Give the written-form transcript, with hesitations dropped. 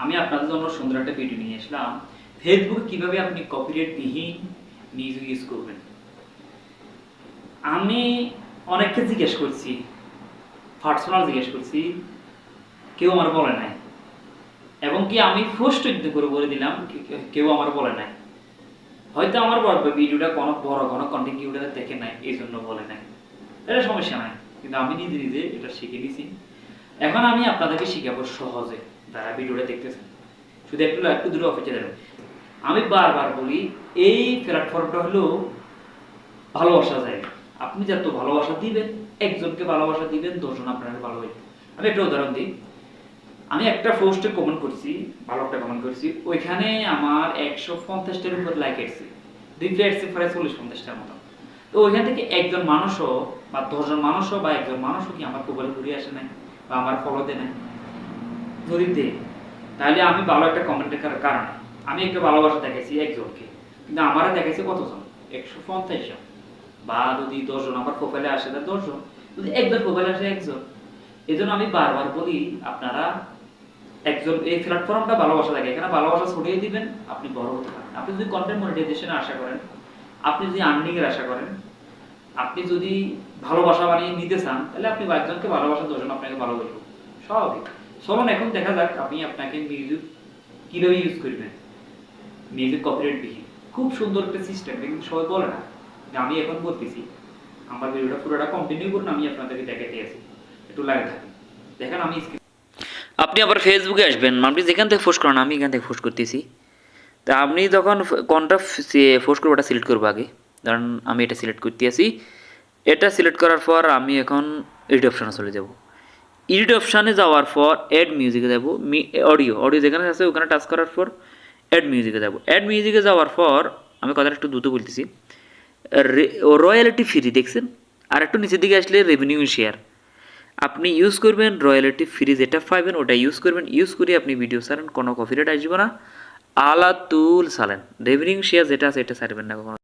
আমি আপনাদের জন্য সুন্দর একটা ভিডিও নিয়ে আসলাম ফেসবুকে কিভাবে আপনি কপিরাইট বিহীন মিউজিক ইউজ করবেন। আমি অনেককে জিজ্ঞেস করছি, পার্সোনাল জিজ্ঞেস করছি, কেউ আমার বলে নাই, এবং কি আমি পোস্ট করে বলে দিলাম, কেউ আমার বলে নাই। হয়তো আমার ভিডিওটা কোনো বড় কোনো কন্টেন্ট ক্রিয়েটর দেখে নাই, এই জন্য বলে নাই, এটা সমস্যা নাই। কিন্তু আমি নিজে নিজে এটা শিখে নিছি। এখন আমি আপনাদেরকে শিখাবো সহজে, যারা ভিডিওটা দেখতেছেন শুধু একটু দূরে অফিসে যাবেন। আমি বারবার বলি, এই প্ল্যাটফর্মটা হলো ভালোবাসা যায়। আপনি যত ভালোবাসা দিবেন, একজনকে ভালোবাসা দিবেন, 10 জন আপনাকে ভালোবাসবে। আমি একটা উদাহরণ দিই। আমি একটা পোস্টে কমেন্ট করছি, ভালো একটা কমেন্ট করছি, ওইখানে আমার 150টার উপর লাইক এসেছে, রিপ্লাই এসেছে প্রায় 40-50টার মতো। তো ওইখান থেকে একজন মানুষও বা 10 জন মানুষও বা একজন মানুষও কি আমার প্রোফাইল ঘুরে আসে নাই বা আমার ফলো দেয় নাই? যদি দেয়, তাহলে আমি ভালো একটা কমেন্টের কারণে আমি একটা ভালোবাসা দেখাইছি একজনকে, কিন্তু আমারও দেখাইছে কতজন? 150 জন। বা যদি 10 জন আমার প্রোফাইলে আসে, তা 10 জন। যদি একজন প্রোফাইলে আসে একজন। এই জন্য আমি বারবার বলি, আপনারা একজন এই প্ল্যাটফর্মটা ভালোবাসা থাকে, এখানে ভালোবাসা ছড়িয়ে দিবেন, আপনি বড় হতে পারেন। আপনি যদি কন্টেন্ট মনিটাইজেশনের আশা করেন, আপনি যদি আর্নিং এর আশা করেন, আপনি যদি ভালোবাসা বানিয়ে নিতে চান, তাহলে আপনি একজনকে ভালোবাসা, 10 জন আপনাকে ভালোবাসবে, স্বাভাবিক। চলুন এখন দেখা যাক আমি আপনাকে মিউজিক কিভাবে ইউজ করবেন, মিউজিক কপিরাইট বিহীন। খুব সুন্দর একটা সিস্টেম, কিন্তু সবাই বলে না। আমি এখন বলতেছি, আমার ভিডিওটা পুরোটা কন্টিনিউ করুন, আমি আপনাদেরকে দেখাতে আছি, একটু লাইভ থাকুন। দেখেন আমি আপনি আবার ফেসবুকে আসবেন, আপনি যেখান থেকে পোস্ট করেন, আমি এখান থেকে পোস্ট করতেছি। তা আপনি যখন কোনটা পোস্ট করবো ওটা সিলেক্ট করবো আগে। কারণ আমি এটা সিলেক্ট করতে আসি। এটা সিলেক্ট করার পর আমি এখন এডিট অপশানে চলে যাব। এডিট অপশানে যাওয়ার পর অ্যাড মিউজিকে যাব। অডিও যেখানে আছে ওখানে টাচ করার পর অ্যাড মিউজিকে যাব। অ্যাড মিউজিকে যাওয়ার পর আমি কথাটা একটু দ্রুত বলতেছি, রয়্যালিটি ফ্রি দেখছেন, আর একটু নিচের দিকে আসলে রেভিনিউ শেয়ার। আপনি ইউজ করবেন রয়্যালিটি ফ্রি, যেটা পাইবেন ওটা ইউজ করবেন। ইউজ করে আপনি ভিডিও ছাড়েন, কোনো কপিরাইট আসবে না, আলাতুল সালেন। রেভিনিউ শেয়ার যেটা আছে এটা ছাড়বেন না কখনো।